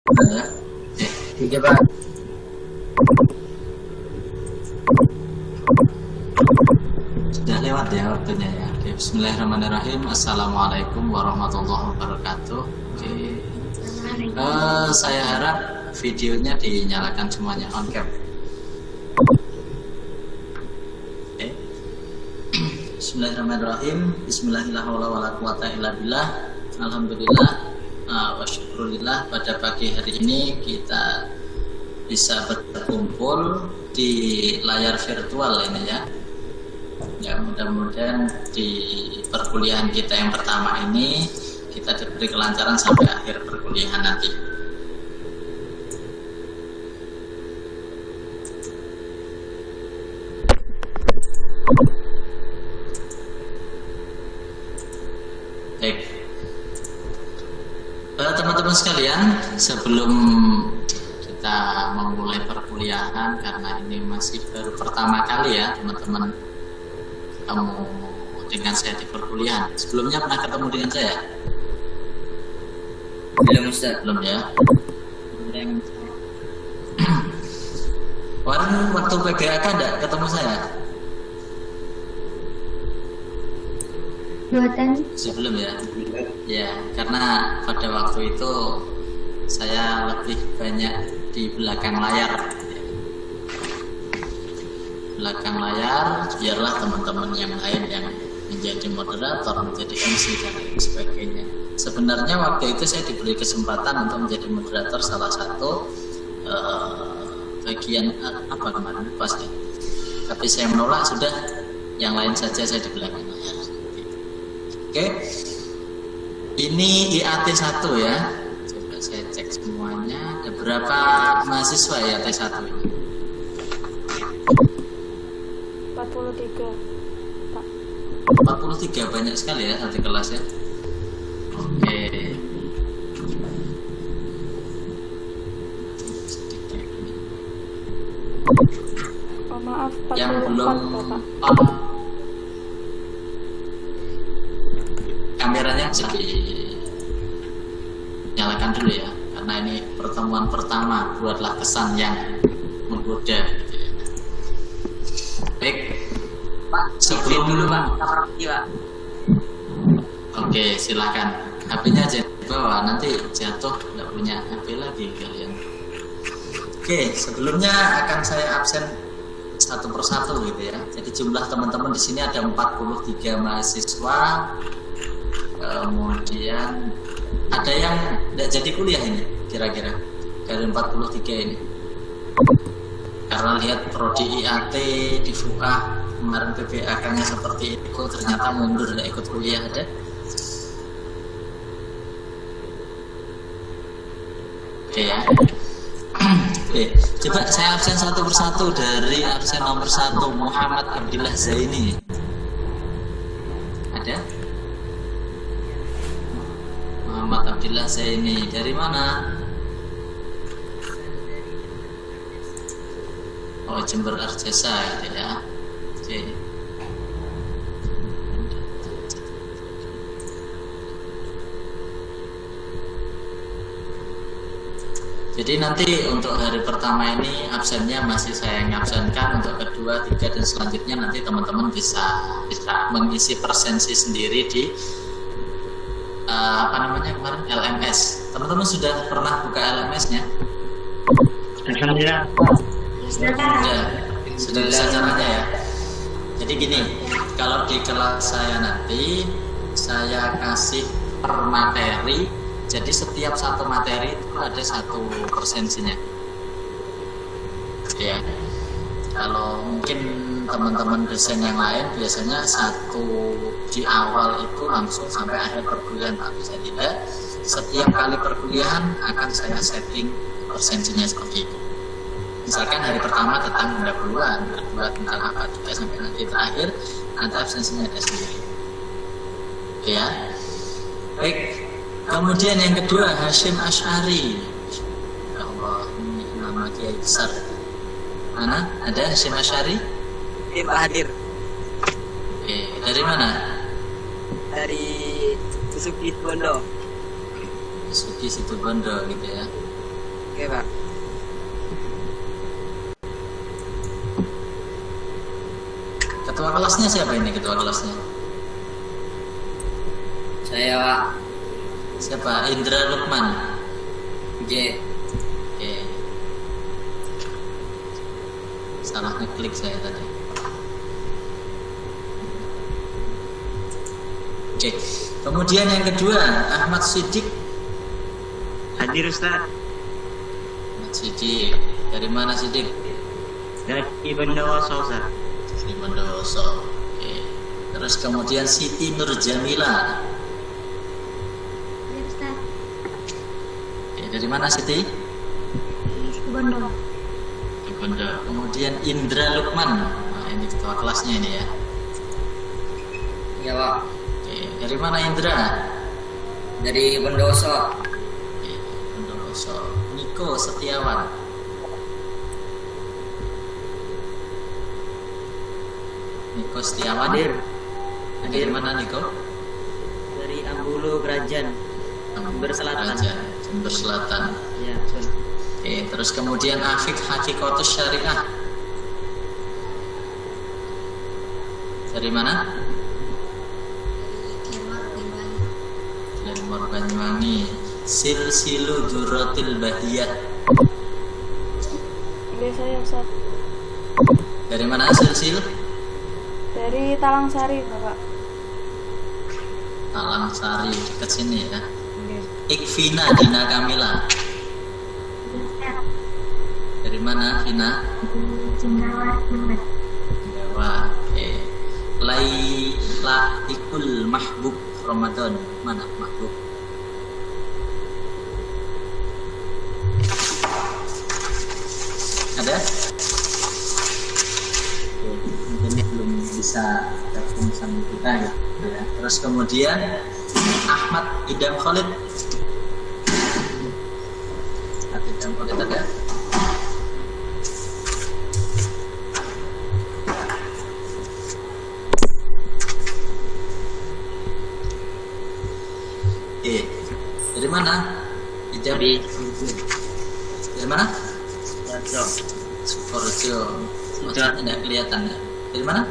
Ya. Oke, Pak. Sudah lewat ya waktunya ya. Oke, bismillahirrahmanirrahim. Assalamualaikum warahmatullahi wabarakatuh. Oke. Saya harap videonya dinyalakan semuanya on cam. Oke. Bismillahirrahmanirrahim. Bismillahirrahmanirrahim. Alhamdulillah wa syukurillah, pada pagi hari ini kita bisa berkumpul di layar virtual ini ya. Ya, mudah-mudahan di perkuliahan kita yang pertama ini kita diberi kelancaran sampai akhir perkuliahan nanti. Baik, teman-teman sekalian, sebelum kita memulai perkuliahan, karena ini masih baru pertama kali ya teman-teman ketemu dengan saya di perkuliahan. Sebelumnya pernah ketemu dengan saya? Belum, Ustaz. Belum ya? Kemarin waktu PGAK enggak ketemu saya? Buatan Sebelum ya? Ya, karena pada waktu itu saya lebih banyak di belakang layar. Belakang layar, biarlah teman-teman yang lain yang menjadi moderator, menjadi MC dan lain sebagainya. Sebenarnya waktu itu saya diberi kesempatan untuk menjadi moderator salah satu bagian apa kemarin pas ya. Tapi saya menolak, sudah yang lain saja, saya di belakang layar. Oke. Ini IAT 1 ya. Coba saya cek semuanya. Ada berapa mahasiswa IAT 1 ini? 43 Pak. 43, banyak sekali ya satu kelas ya. Oke. Oh maaf, Yang 44 belum Bapak. on, kameranya bisa dinyalakan dulu ya, karena ini pertemuan pertama, buatlah kesan yang menggoda gitu ya. Baik, Pak, sebelum dulu Pak, kamar mandi Pak. Oke, silakan. HP-nya aja di bawah, nanti jatuh nggak punya HP lagi kalian. Oke, sebelumnya akan saya absen satu persatu gitu ya. Jadi jumlah teman-teman di sini ada 43 mahasiswa. Kemudian ada yang tidak jadi kuliah ini kira-kira dari 43 ini. Karena lihat prodi IAT di FUA kemarin PPAK-nya seperti itu, ternyata mundur tidak ikut kuliah ada. Oke ya. Oke, coba saya absen satu persatu. Dari absen nomor 1 Muhammad Abdillah Zaini. Ada? Muhammad Abdillah Zaini dari mana? Oh, Jember Arjasa gitu ya. Oke. Jadi nanti untuk hari pertama ini absennya masih saya ngabsenkan, untuk kedua, tiga dan selanjutnya nanti teman-teman bisa mengisi presensi sendiri di apa namanya kemarin LMS. Teman-teman sudah pernah buka LMS-nya? Sudah bisa caranya ya. Jadi gini, kalau di kelas saya nanti saya kasih per materi. Jadi setiap satu materi itu ada satu presensinya. Ya. Kalau mungkin teman-teman dosen yang lain biasanya satu di awal itu langsung sampai akhir perkuliahan, tapi saya tidak. Setiap kali perkuliahan akan saya setting presensinya seperti itu. Misalkan hari pertama tentang pendahuluan, kedua tentang apa juga, sampai nanti terakhir nanti absensinya ada sendiri. Ya. Baik. Kemudian yang kedua, Hashim Asy'ari. Ya Allah, ini nama kiai besar. Mana? Ada Hashim Asy'ari? Pak hadir. Oke, dari mana? Dari Suki Bondo. Suki Situbondo gitu ya. Oke, Pak. Ketua kelasnya siapa ini ketua kelasnya? Saya, Pak. Siapa? Indra Lukman. J. Oke. Salah ngeklik saya tadi. Oke. Kemudian yang kedua, Ahmad Siddiq. Hadir Ustaz. Ahmad Siddiq. Dari mana Siddiq? Dari Bondowoso Ustaz. Dari Bondowoso. Oke. Terus kemudian Siti Nur Jamila. Oke, dari mana Siti? Bondo. Di Bondo. Kemudian Indra Lukman. Nah, ini ketua kelasnya ini ya. Iya, Pak. Oke, dari mana Indra? Dari Bondowoso. Oke, Bondowoso. Niko Setiawan. Niko Setiawan. Hadir. Dari mana Niko? Dari Ambulu Kerajaan. Jember Selatan. Raja, Jember Selatan. Ya, Ustaz. Oke, terus kemudian Afik Hakikotus Syariah. Dari mana? Lemor Banyuwangi. Silsilu Duratil Bahiyah. Iya saya Ustaz. Dari mana Silsil? Dari Talangsari Bapak. Talangsari, dekat sini ya. Iya. Ikvina Dina Kamila. Dari mana Vina? Jawa. Oke. Laila Ikul Mahbub Ramadan. Mana Mahbub? Ada? Mungkin belum bisa gabung sama kita ya. Terus kemudian Ahmad Idam Khalid. Ahmad Idam Khalid ada? Oke. Dari mana? Idam. Dari mana? Sudarjo. Sukorejo. Wajahnya tidak kelihatan ya. Dari mana?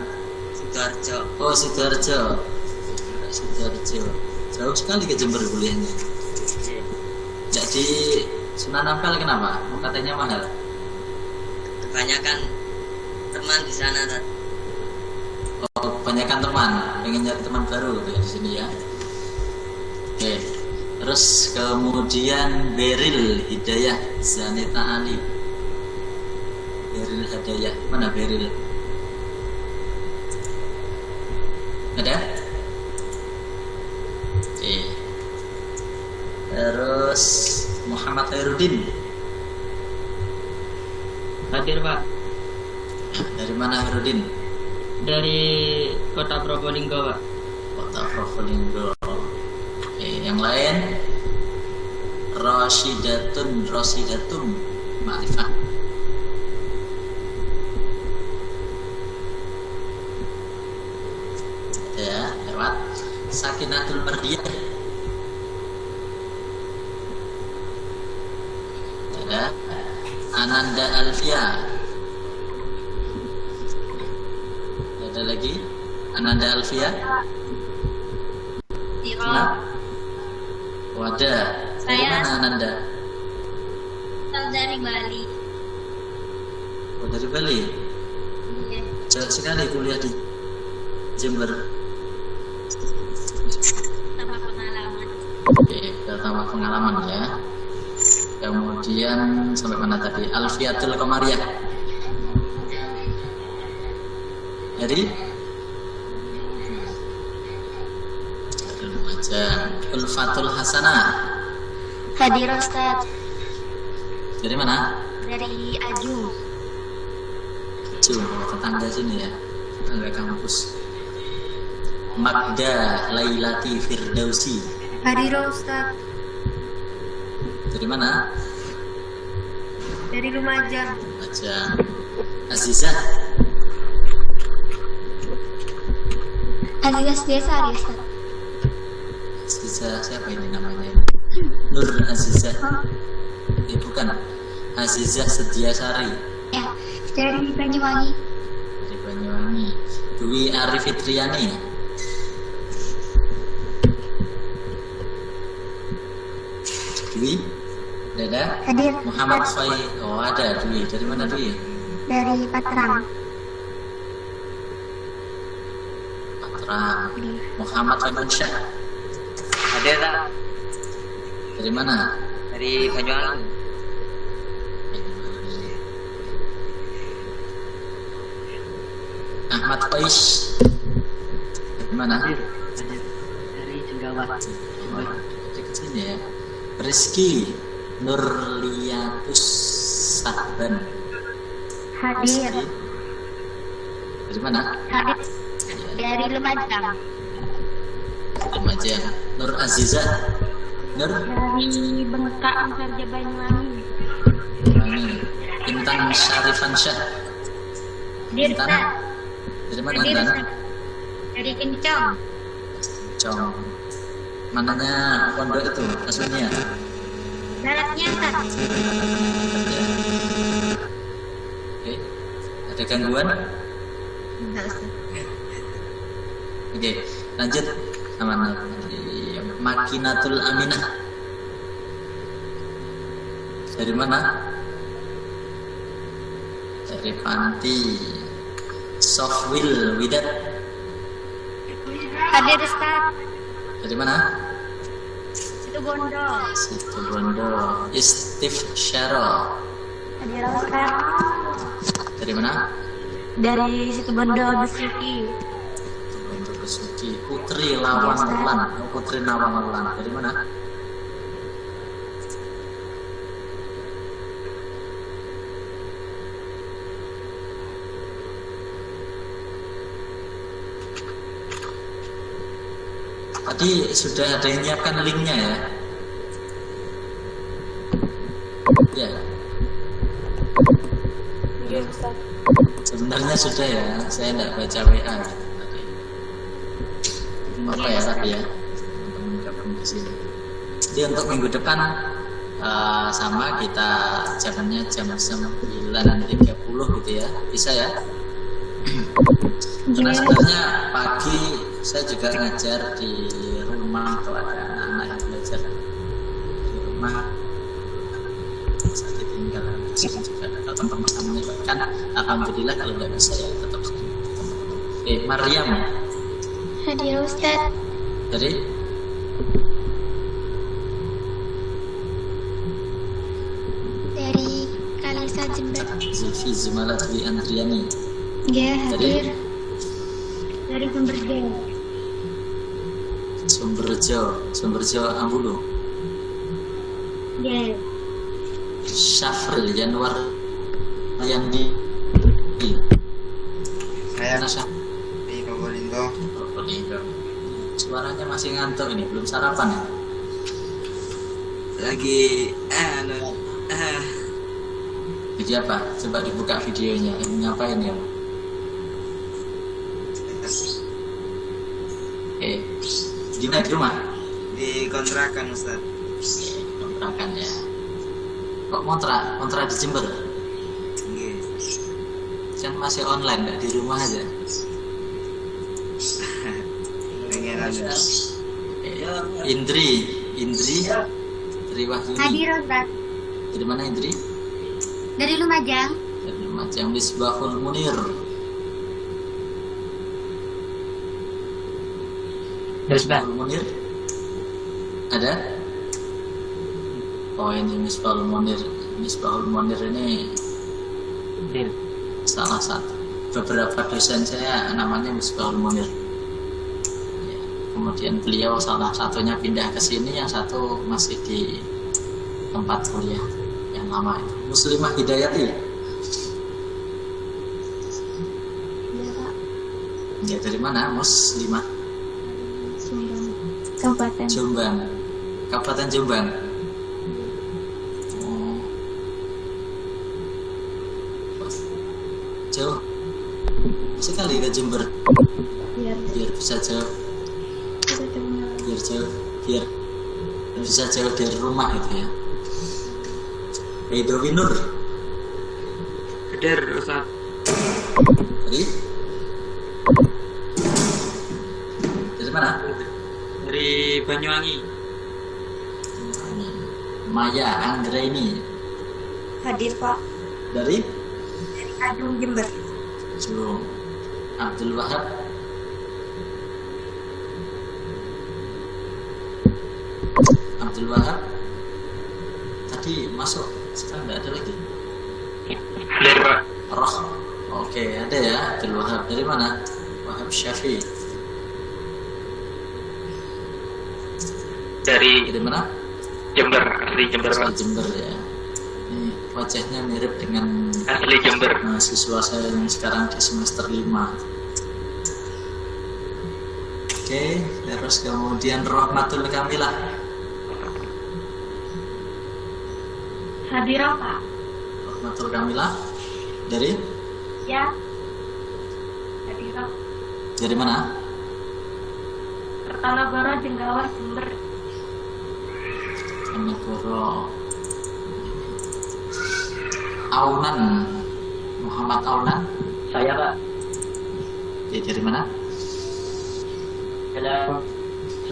Sudarjo. Oh, Sidoarjo. Sidoarjo. Jauh sekali ke Jember kuliahnya. Jadi Sunan Ampel kenapa? Katanya mahal. Kebanyakan teman di sana, Ustaz. Oh, kebanyakan teman, pengen nyari teman baru gitu ya di sini ya. Oke. Terus kemudian Beril Hidayah Zaneta Ali. Beril Hidayah, mana Beril? Ada? Oke. Terus Muhammad Khairuddin. Hadir Pak. Dari mana Khairuddin? Dari Kota Probolinggo Pak. Kota Probolinggo. Oke, yang lain Rosidatun Ma'rifah. Ya, lewat Sakinatul Mardiyah. Ada Ananda Alfia. Ada lagi Ananda Alfia. Nah, wadah. Dari Saya- mana Ananda? Dari Bali. Oh, dari Bali. Iya. Jauh sekali kuliah di Jember. Sama pengalaman. Oke, pertama pengalaman ya. Kemudian sampai mana tadi? Alfiatul Qamariyah. Dari Lumajang. Ulfatul Hasanah. Hadir Ustaz. Dari mana? Dari Aju. Cuma tetangga sini ya, tetangga kampus. Magda Lailati Firdausi. Hadir Ustaz. Dari mana? Dari Lumajang. Lumajang. Azizah. Aziz Desari Ustaz. Azizah siapa ini namanya? Nur Azizah. Bukan. Azizah Sediasari Ya, dari Banyuwangi. dari Banyuwangi. Dwi Arif Fitriani. Dwi, ada? Hadir. Muhammad Fai, oh ada Dwi. Dari mana Dwi? Dari Patrang. Patra. Muhammad Fagunsyah. Ada tak? Dari mana? Dari Banyuwangi. Ahmad Faiz. Dari mana? Dari Jenggawah. Dekat sini ya. Rizky Nurliatus Sahban. Hadir. Dari mana? Hadir. Dari Lumajang. Lumajang. Nur Azizah. Nur Dari Bengkak Sarja Banyuwangi. Banyuwangi. Intan Syarifansyah. Hadir, Intan. Ustaz. Dari mana Hadir, Intan? Ustaz. Dari Kencong. Cong. Mananya pondok itu aslinya? Baratnya, Ustaz. Oke. Ada gangguan? Enggak, Ustaz. Oke, lanjut sama Makinatul Aminah. Dari mana? Dari Panti. Sofwil Widat. Hadir, Ustaz. Dari mana? Situ Bondo. Situ Bondo. Istif Syaro. Hadir, Ustaz. Dari mana? Dari Situ Bondo Besuki. Bondo Besuki. Putri Lawang Wulan. Putri Nawang Wulan. Dari mana? Tadi sudah ada yang nyiapkan linknya ya? Ya, Iya Ustaz. sebenarnya sudah ya. Saya tidak baca WA gitu tadi. Apa ya tapi ya, teman-teman gabung di sini. Jadi untuk minggu depan sama kita jamnya jam 9.30 gitu ya. Bisa ya? Karena sebenarnya pagi saya juga ngajar di rumah atau ada anak-anak yang belajar di rumah, bisa ditinggal di sini juga ada teman-teman bahkan alhamdulillah kalau nggak bisa ya tetap sini. Maryam Hadir, Ustaz. dari Dari Kalisa Jember. Zulfi Zumalatwi Andriani. Ya, Dari? hadir. Dari Sumberjaya. Sumberjo Ambulu. Ya. Syafril Yanwar Yandi. Saya Nasa di Probolinggo. Suaranya masih ngantuk ini, belum sarapan ya? Lagi Video apa? Coba dibuka videonya. Ini ngapain ya? Di mana di rumah? di kontrakan Ustaz. Kontrakan ya. Kok kontrak di Jember? Nggih. Kan masih online, nggak di rumah aja. Pengen ada. Indri Wahyuni. Hadir, Ustaz. Dari mana Indri? Dari Lumajang. Dari Lumajang. Misbahul Munir. Misbahul Munir. Ada? Oh ini Misbahul Munir. Misbahul Munir ini salah satu beberapa dosen saya namanya Misbahul Munir. Ya, kemudian beliau salah satunya pindah ke sini, yang satu masih di tempat kuliah yang lama itu. Muslimah Hidayati. Ya, Pak. Ya dari mana? Muslimah Sumbang. Kabupaten. Jombang. Kabupaten Jombang. Oh. Jauh sekali ke Jember. Biar Biar bisa jauh, kita dengar. biar bisa jauh dari rumah gitu ya. Baidowi Nur. Hadir Ustaz. Dari mana? Dari Banyuwangi. Maya Anggraini. Hadir Pak. Dari Agung Jember. Julung. Abdul Wahab. Abdul Wahab tadi masuk, sekarang nggak ada lagi. Hadir Pak. Roh. Oke, ada ya Abdul Wahab. Dari mana? Wahab Syafi. Dari Dari mana? Jember, asli Jember Pak. Asli Jember ya. Ini wajahnya mirip dengan Asli Jember. mahasiswa saya yang sekarang di semester 5. Oke, terus kemudian Rohmatul Kamilah. Hadir Pak. Rohmatul Kamilah dari Ya. Hadir dari mana? Kertanegara Jenggawar Jember. Negoro. Aunan, Muhammad Aunan. Saya Pak. Dari mana? Jalan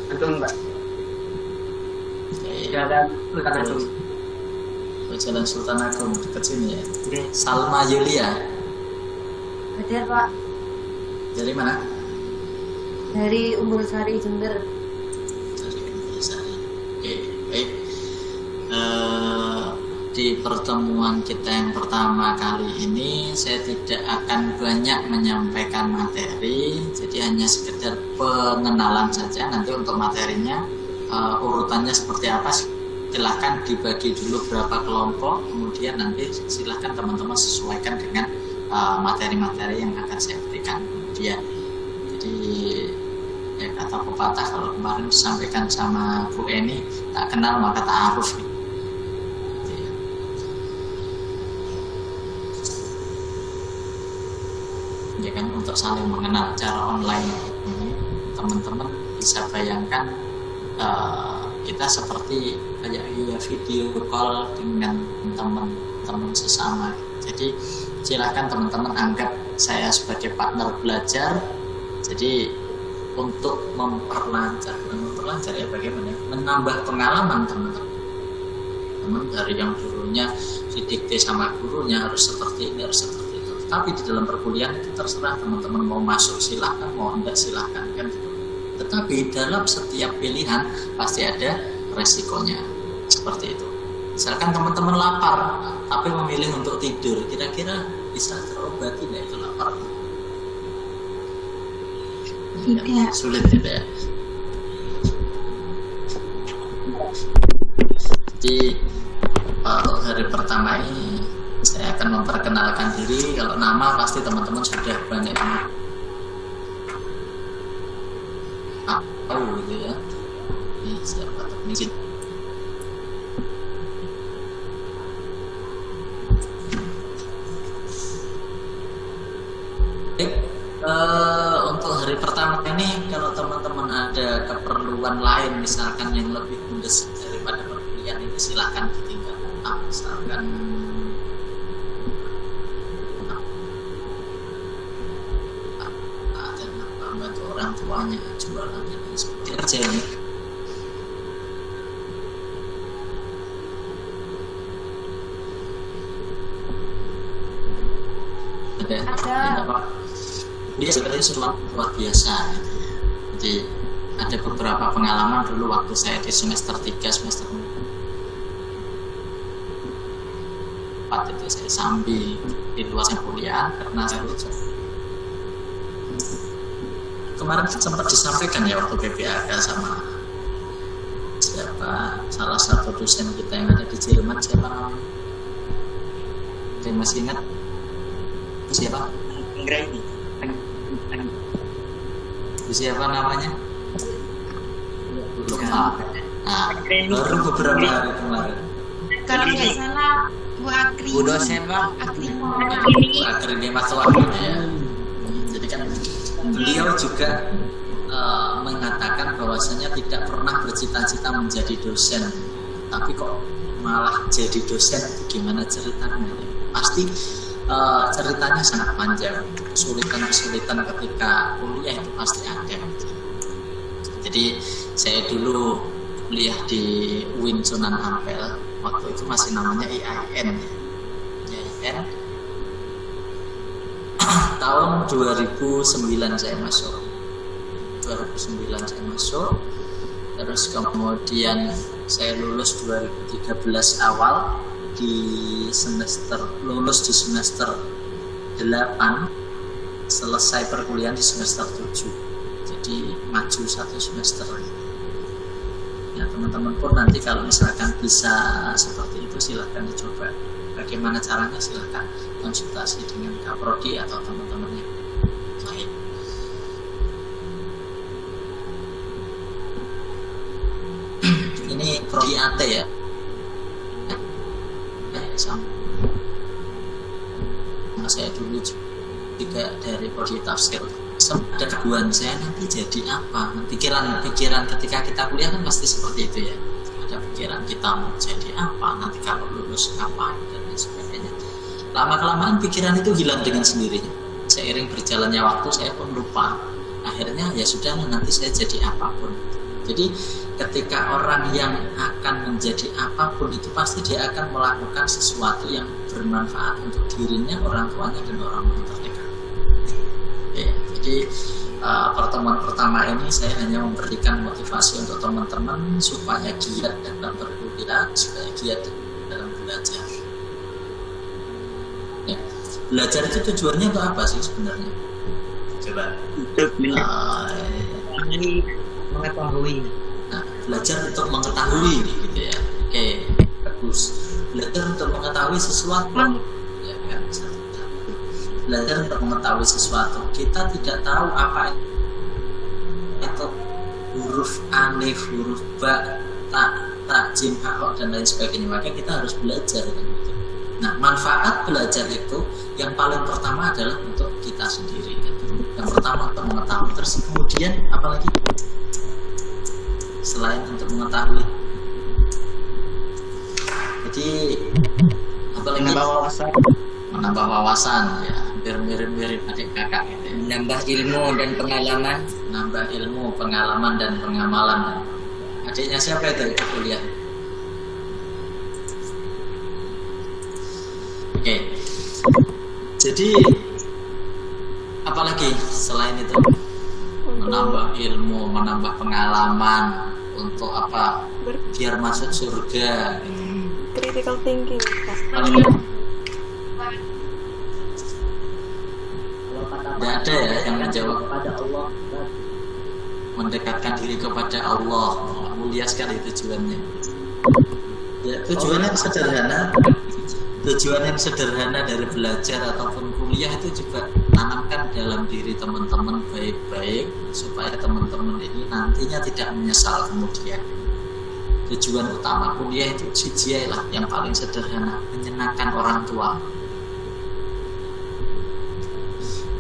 Antum Pak. Oke. Jalan Sultan Agung. Jalan Sultan Agung dekat sini ya. Oke. Salma Yulia. Hadir Pak. Dari mana? Dari Umbul Sari Jember. Dari Indonesia. Oke, baik. Di pertemuan kita yang pertama kali ini saya tidak akan banyak menyampaikan materi, jadi hanya sekedar pengenalan saja. Nanti untuk materinya urutannya seperti apa, silahkan dibagi dulu berapa kelompok, kemudian nanti silahkan teman-teman sesuaikan dengan materi-materi yang akan saya berikan kemudian. Jadi ya kata pepatah, kalau kemarin disampaikan sama Bu Eni, tak kenal maka tak aruf. Ya kan, untuk saling mengenal cara online ini, teman-teman bisa bayangkan kita seperti kayak video call dengan teman-teman sesama. Jadi silakan teman-teman anggap saya sebagai partner belajar. Jadi untuk memperlancar ya bagaimana? Menambah pengalaman teman-teman dari yang dulunya didikte sama gurunya harus seperti ini, harus seperti itu. Tapi di dalam perkuliahan itu terserah teman-teman mau masuk silahkan, mau enggak silahkan kan gitu. Tetapi dalam setiap pilihan pasti ada resikonya seperti itu. Misalkan teman-teman lapar tapi memilih untuk tidur, kira-kira bisa terobati nggak itu lapar? Tidak. Sulit tidak ya? Jadi untuk hari pertama ini saya akan memperkenalkan diri. Kalau nama pasti teman-teman sudah banyak tahu gitu ya. Ini siapa teknisi? Untuk hari pertama ini kalau teman-teman ada keperluan lain misalkan yang lebih mendesak daripada perkuliahan ini, silakan ditinggalkan. Misalkan ada membantu orang tuanya jualan dan seperti kerja ini. Ada. Dia sebenarnya sesuatu luar biasa gitu ya. Jadi ada beberapa pengalaman dulu waktu saya di semester 3, semester 4 itu saya sambil di luar kuliah karena saya lulus. Kemarin sempat disampaikan ya waktu PPAK sama siapa, salah satu dosen kita yang ada di Jerman, siapa namanya? Saya masih ingat siapa? Anggraini. Siapa namanya? Lupa. Nah, baru beberapa hari kemarin. Kalau nggak salah Bu Akri. Bu dosen Pak. Akri. Akhir ini masalah gitu ya. Jadi kan beliau juga mengatakan bahwasanya tidak pernah bercita-cita menjadi dosen, tapi kok malah jadi dosen gimana ceritanya? Pasti ceritanya sangat panjang. Kesulitan-kesulitan ketika kuliah itu pasti ada. Jadi saya dulu kuliah di UIN Sunan Ampel, waktu itu masih namanya IAIN. IAIN. Tahun 2009 saya masuk. 2009 saya masuk. Terus kemudian saya lulus 2013 awal lulus di semester 8, selesai perkuliahan di semester 7. Jadi maju 1 semester. Ya, teman-teman pun nanti kalau misalkan bisa seperti itu silahkan dicoba. Bagaimana caranya silahkan konsultasi dengan Kaprodi atau teman-teman yang lain. Ini Prodi AT ya. Sama saya dulu juga dari Prodi Tafsir. Ada kebuan saya nanti jadi apa? Pikiran ketika kita kuliah kan pasti seperti itu ya. Ada pikiran kita mau jadi apa nanti kalau lulus apa dan lain sebagainya. Lama-kelamaan pikiran itu hilang dengan sendirinya. Seiring berjalannya waktu saya pun lupa. Akhirnya ya sudah, nanti saya jadi apapun. Jadi ketika orang yang akan menjadi apapun itu pasti dia akan melakukan sesuatu yang bermanfaat untuk dirinya, orang tuanya dan orang terdekat. Ya, jadi pertemuan pertama ini saya hanya memberikan motivasi untuk teman-teman supaya giat dalam berkuliah, supaya giat dalam belajar. Ya, belajar itu tujuannya untuk apa sih sebenarnya? Coba. Untuk mengetahui. Nah, belajar untuk mengetahui gitu ya. Oke, bagus. Belajar untuk mengetahui sesuatu. Ya kan, belajar untuk mengetahui sesuatu. Kita tidak tahu apa itu huruf alif, huruf ba, ta, jim, ha, dan lain sebagainya. Maka kita harus belajar kan gitu. Nah, manfaat belajar itu yang paling pertama adalah untuk kita sendiri kan. Yang pertama untuk mengetahui, terus kemudian apalagi selain untuk mengetahui. Jadi apalagi menambah wawasan ya, hampir mirip adik kakak gitu ya. Menambah ilmu dan pengalaman. Nambah ilmu, pengalaman dan pengamalan. Adiknya siapa itu kuliah? Oke. Jadi apalagi selain itu? Menambah ilmu, menambah pengalaman. Untuk apa? Biar masuk surga gitu. Critical thinking. Tidak ada ya yang menjawab. Mendekatkan diri kepada Allah. Mulia sekali tujuannya. Ya, tujuan yang sederhana. Tujuan yang sederhana dari belajar ataupun kuliah itu juga tanamkan dalam diri teman-teman baik-baik supaya teman-teman ini nantinya tidak menyesal kemudian. Tujuan utama kuliah itu CGI lah yang paling sederhana, menyenangkan orang tua.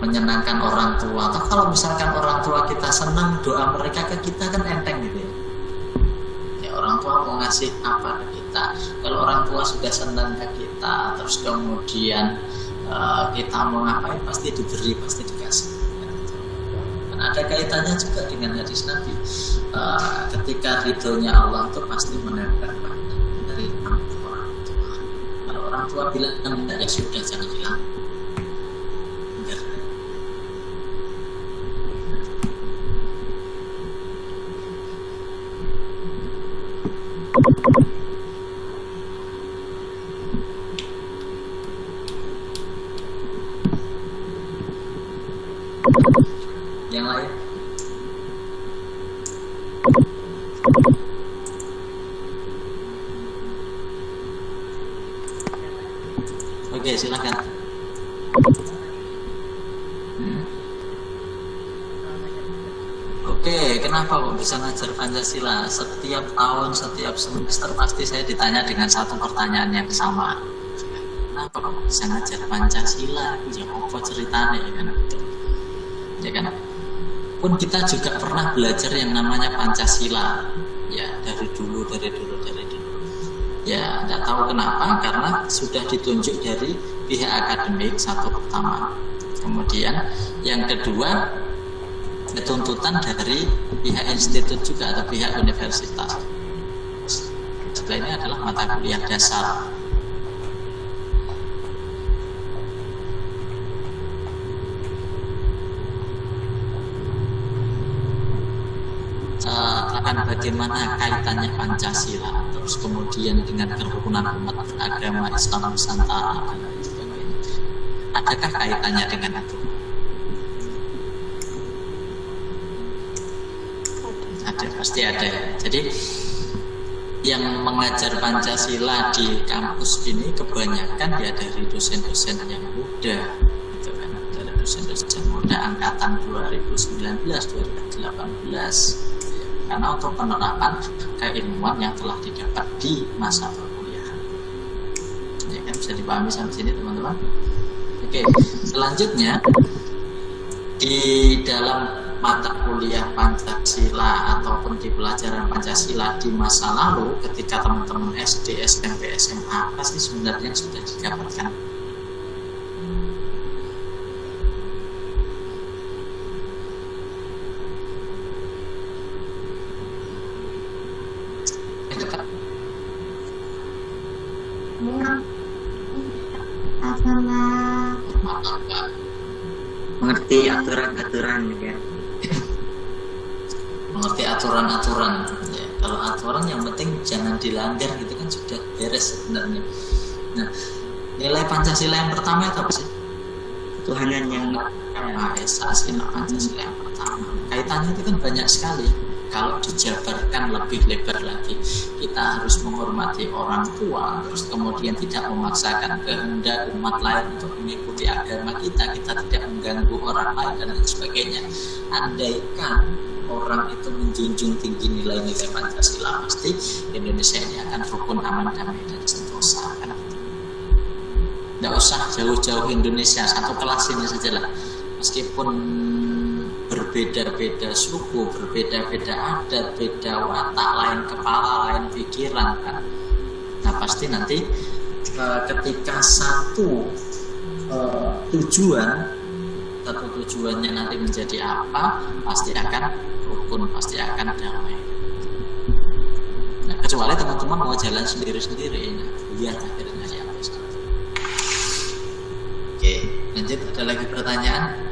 Menyenangkan orang tua. Atau kalau misalkan orang tua kita senang, doa mereka ke kita kan enteng gitu ya. Ya orang tua mau ngasih apa ke kita. Kalau orang tua sudah senang ke kita, terus kemudian kita mau ngapain pasti diberi, pasti dikasih. Dan ada kaitannya juga dengan hadis Nabi. Ketika ridhonya Allah itu pasti menempel dari orang tua. Kalau orang tua bilang enggak, ya sudah, jangan hilang. Yang lain? Oke, silakan. Oke, kenapa kok bisa ngajar Pancasila? Setiap tahun, setiap semester pasti saya ditanya dengan satu pertanyaan yang sama. Kenapa kok bisa ngajar Pancasila? Ya apa ceritanya ya kan? Ya kan? Pun kita juga pernah belajar yang namanya Pancasila. Ya, dari dulu. Ya, tidak tahu kenapa, karena sudah ditunjuk dari pihak akademik satu pertama. Kemudian yang kedua, tuntutan dari pihak institut juga atau pihak universitas. Setelah ini adalah mata kuliah dasar. Akan bagaimana kaitannya Pancasila, terus kemudian dengan kerukunan umat beragama Islam Nusantara dan lain sebagainya. Adakah kaitannya dengan itu? Ada, pasti ada ya. Jadi yang mengajar Pancasila di kampus ini kebanyakan ya dari dosen-dosen yang muda, gitu kan, dari dosen-dosen muda angkatan 2019-2018. Karena untuk penerapan keilmuan yang telah didapat di masa perkuliahan, ya kan, bisa dipahami sampai sini teman-teman. Oke, selanjutnya di dalam mata kuliah Pancasila ataupun di pelajaran Pancasila di masa lalu, ketika teman-teman SD, SMP, SMA, apa sih sebenarnya yang sudah didapatkan? Mengerti aturan-aturan ya. Mengerti aturan-aturan ya. Kalau aturan yang penting jangan dilanggar gitu kan sudah beres sebenarnya. Nah, nilai Pancasila yang pertama itu apa sih? Tuhanan yang Maha Esa, sila Pancasila yang pertama. Kaitannya itu kan banyak sekali. Kalau dijabarkan lebih lebar lagi, kita harus menghormati orang tua, terus kemudian tidak memaksakan kehendak umat lain untuk mengikuti agama kita tidak mengganggu orang lain dan lain sebagainya. Andaikan orang itu menjunjung tinggi nilai-nilai Pancasila, pasti Indonesia ini akan rukun, aman, damai, dan sentosa. Kan? Tidak usah jauh-jauh Indonesia, satu kelas ini sajalah. Meskipun berbeda-beda suku, berbeda-beda adat, beda watak, lain kepala, lain pikiran kan. Nah pasti nanti ketika satu tujuannya nanti menjadi apa, pasti akan rukun, pasti akan damai. Nah, kecuali teman-teman mau jalan sendiri-sendiri, lihat akhirnya ya. Oke, lanjut, ada lagi pertanyaan?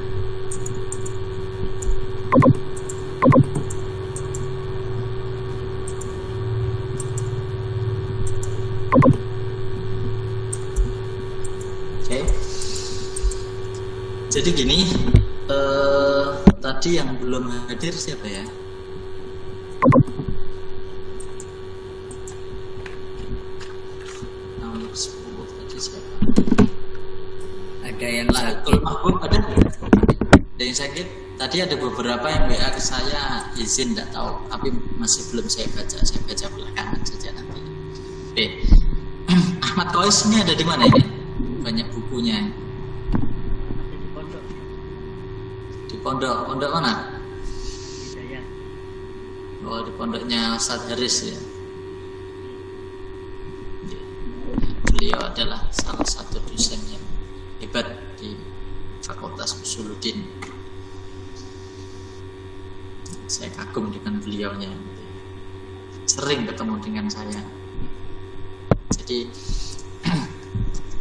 Oke. Jadi gini, tadi yang belum hadir siapa ya? Nomor 10 tadi siapa? ada yang sakit. Ada yang sakit. Tadi ada beberapa yang WA ke saya izin, tidak tahu, tapi masih belum saya baca. Saya baca belakangan saja nanti. Ahmad Kois ini ada di mana ini? Banyak bukunya. Di pondok mana? Oh, di pondoknya Ustadz Haris ya. Beliau adalah salah satu dosen yang hebat di Fakultas Usuluddin. Saya kagum dengan beliaunya. Sering ketemu dengan saya. Jadi,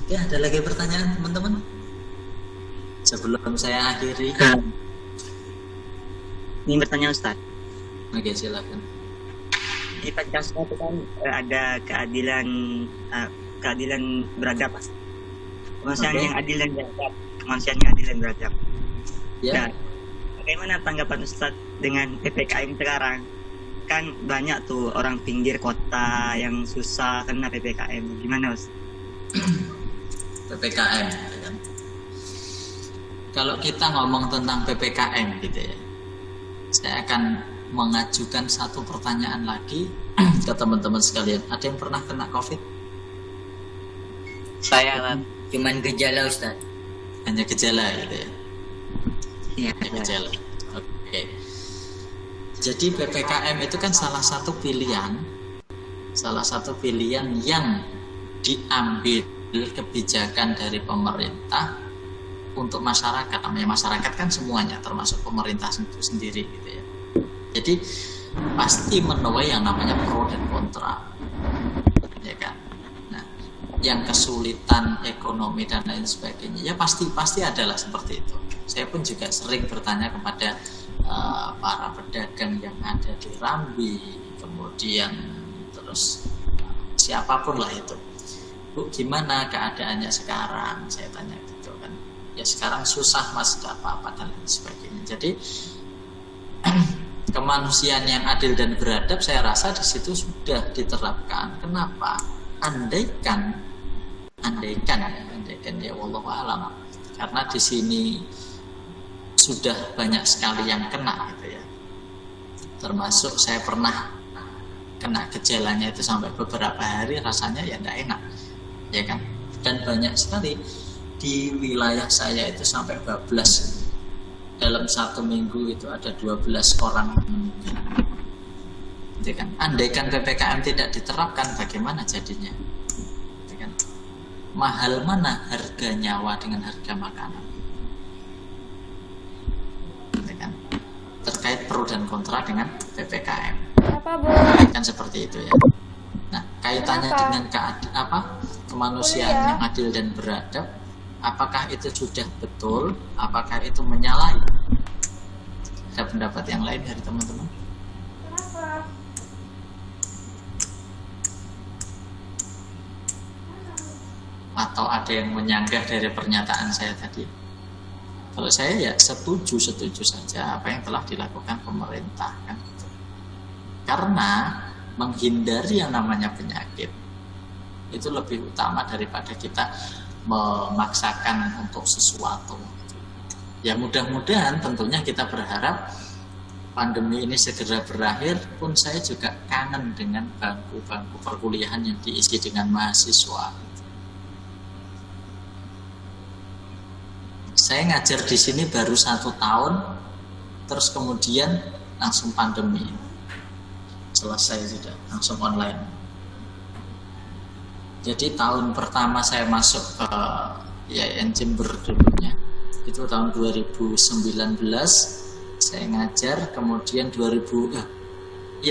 ya ada lagi pertanyaan teman-teman? Sebelum saya akhiri. Ini bertanya Ustaz. Oke, silakan. Di Pancasila itu kan ada keadilan beradab, kemanusiaan yang adil dan beradab, kemanusiaan yang adil dan beradab. Ya. Nah, bagaimana tanggapan Ustaz dengan PPKM sekarang? Kan banyak tuh orang pinggir kota yang susah kena PPKM. Gimana Ustaz? PPKM gitu kan. Kalau kita ngomong tentang PPKM gitu ya, saya akan mengajukan satu pertanyaan lagi ke teman-teman sekalian. Ada yang pernah kena COVID? Saya cuman gejala Ustaz. Hanya gejala gitu ya? Iya, Hanya gejala. Oke. Jadi PPKM itu kan salah satu pilihan salah satu pilihan yang diambil kebijakan dari pemerintah untuk masyarakat. Namanya masyarakat kan semuanya, termasuk pemerintah itu sendiri gitu ya. Jadi pasti menuai yang namanya pro dan kontra, ya kan. Nah, yang kesulitan ekonomi dan lain sebagainya, ya pasti adalah seperti itu. Saya pun juga sering bertanya kepada para pedagang yang ada di Rambi, kemudian terus siapapun lah itu, Bu, gimana keadaannya sekarang? Saya tanya gitu kan. Ya sekarang susah mas, tidak apa-apa dan lain sebagainya. Jadi kemanusiaan yang adil dan beradab saya rasa di situ sudah diterapkan. Kenapa? Andaikan ya wallahu alam. Karena di sini sudah banyak sekali yang kena gitu ya. Termasuk saya pernah kena gejalanya itu sampai beberapa hari, rasanya ya tidak enak, ya kan. Dan banyak sekali di wilayah saya itu sampai bablas. Dalam 1 minggu itu ada 12 orang meninggal. Ya kan? Andaikan PPKM tidak diterapkan, bagaimana jadinya? Ya kan? Mahal mana harga nyawa dengan harga makanan? Ya kan? Terkait pro dan kontra dengan PPKM. Kenapa, Bu? Kan seperti itu ya. Nah, kaitannya Kenapa? dengan kemanusiaan yang adil dan beradab. Apakah itu sudah betul? Apakah itu menyalahi? Ada pendapat yang lain dari teman-teman? Kenapa? Atau ada yang menyanggah dari pernyataan saya tadi? Kalau saya ya setuju saja apa yang telah dilakukan pemerintah kan gitu. Karena menghindari yang namanya penyakit itu lebih utama daripada kita memaksakan untuk sesuatu. Ya mudah-mudahan tentunya kita berharap pandemi ini segera berakhir. Pun saya juga kangen dengan bangku-bangku perkuliahan yang diisi dengan mahasiswa. Saya ngajar di sini baru 1 tahun, terus kemudian langsung pandemi, selesai sudah langsung online. Jadi tahun pertama saya masuk ke IAIN Jember dulunya itu tahun 2019 saya ngajar, kemudian 2020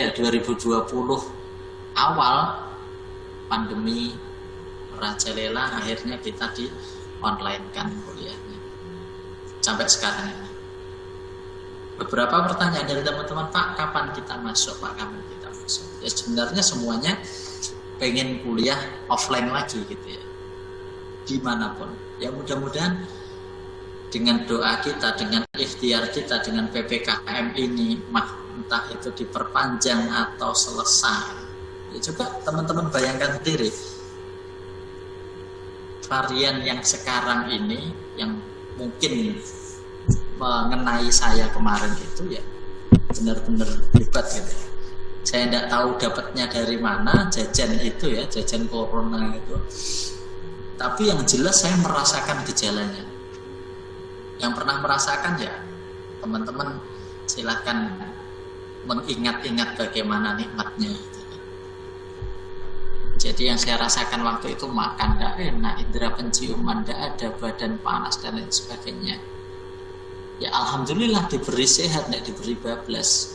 awal pandemi merajalela, akhirnya kita di online kan kuliahnya sampai sekarang ini. Beberapa pertanyaan dari teman-teman, Pak, kapan kita masuk? Pak, kapan kita masuk? Ya sebenarnya semuanya pengen kuliah offline lagi gitu ya, dimanapun. Ya mudah-mudahan dengan doa kita, dengan ikhtiar kita, dengan PPKM ini, entah itu diperpanjang atau selesai. Ya coba teman-teman bayangkan sendiri, varian yang sekarang ini yang mungkin mengenai saya kemarin itu ya benar-benar hebat gitu ya. Saya tidak tahu dapatnya dari mana jajan itu ya, jajan corona itu. Tapi yang jelas saya merasakan gejalanya. Yang pernah merasakan ya teman-teman silahkan mengingat-ingat bagaimana nikmatnya. Jadi yang saya rasakan waktu itu makan tidak enak, indera penciuman tidak ada, badan panas dan lain sebagainya. Ya alhamdulillah diberi sehat, tidak diberi bablas.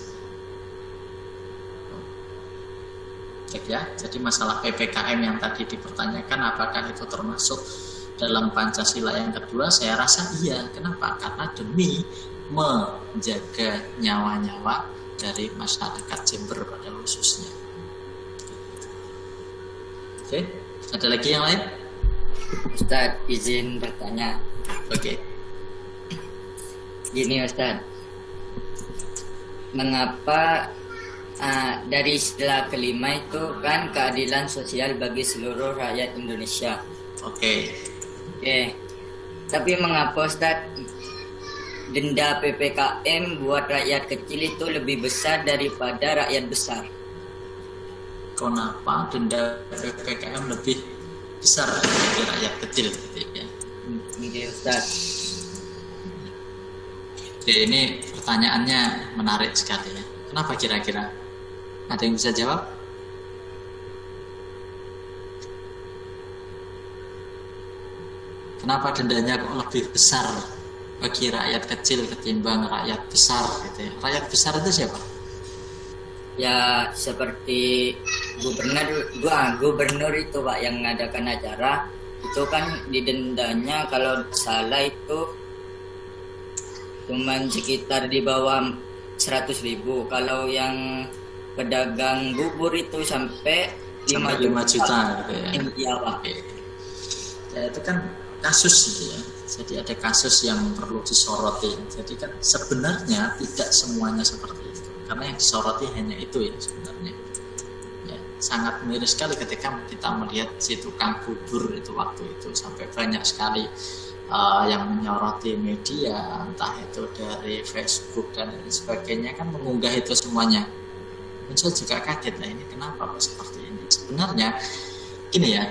Ya, jadi masalah PPKM yang tadi dipertanyakan apakah itu termasuk dalam Pancasila yang kedua, saya rasa iya. Kenapa? Karena demi menjaga nyawa-nyawa dari masyarakat Jember pada khususnya. Oke, ada lagi yang lain? Ustadz, izin bertanya. Oke. Gini Ustadz, mengapa dari istilah kelima itu kan keadilan sosial bagi seluruh rakyat Indonesia. Oke. Tapi mengapa Ustadz denda PPKM buat rakyat kecil itu lebih besar daripada rakyat besar? Kenapa denda PPKM lebih besar dari rakyat kecil gitu ya? Ini Ustaz. Oke, ini pertanyaannya menarik sekali ya. Kenapa kira-kira? Ada yang bisa jawab? Kenapa dendanya kok lebih besar bagi rakyat kecil ketimbang rakyat besar gitu ya? Rakyat besar itu siapa? Ya seperti gubernur itu Pak yang mengadakan acara itu kan didendanya kalau salah itu cuman sekitar di bawah 100.000. Kalau yang pedagang bubur itu sampai 5 juta gitu ya. Iya Pak. Ya, itu kan kasus gitu ya. Jadi ada kasus yang perlu disoroti. Jadi kan sebenarnya tidak semuanya seperti itu. Karena yang disoroti hanya itu ya sebenarnya. Ya, sangat miris sekali ketika kita melihat si tukang bubur itu waktu itu sampai banyak sekali yang menyoroti media, entah itu dari Facebook dan lain sebagainya kan mengunggah itu semuanya. Dan saya juga kaget lah ini kenapa kok seperti ini. Sebenarnya gini ya,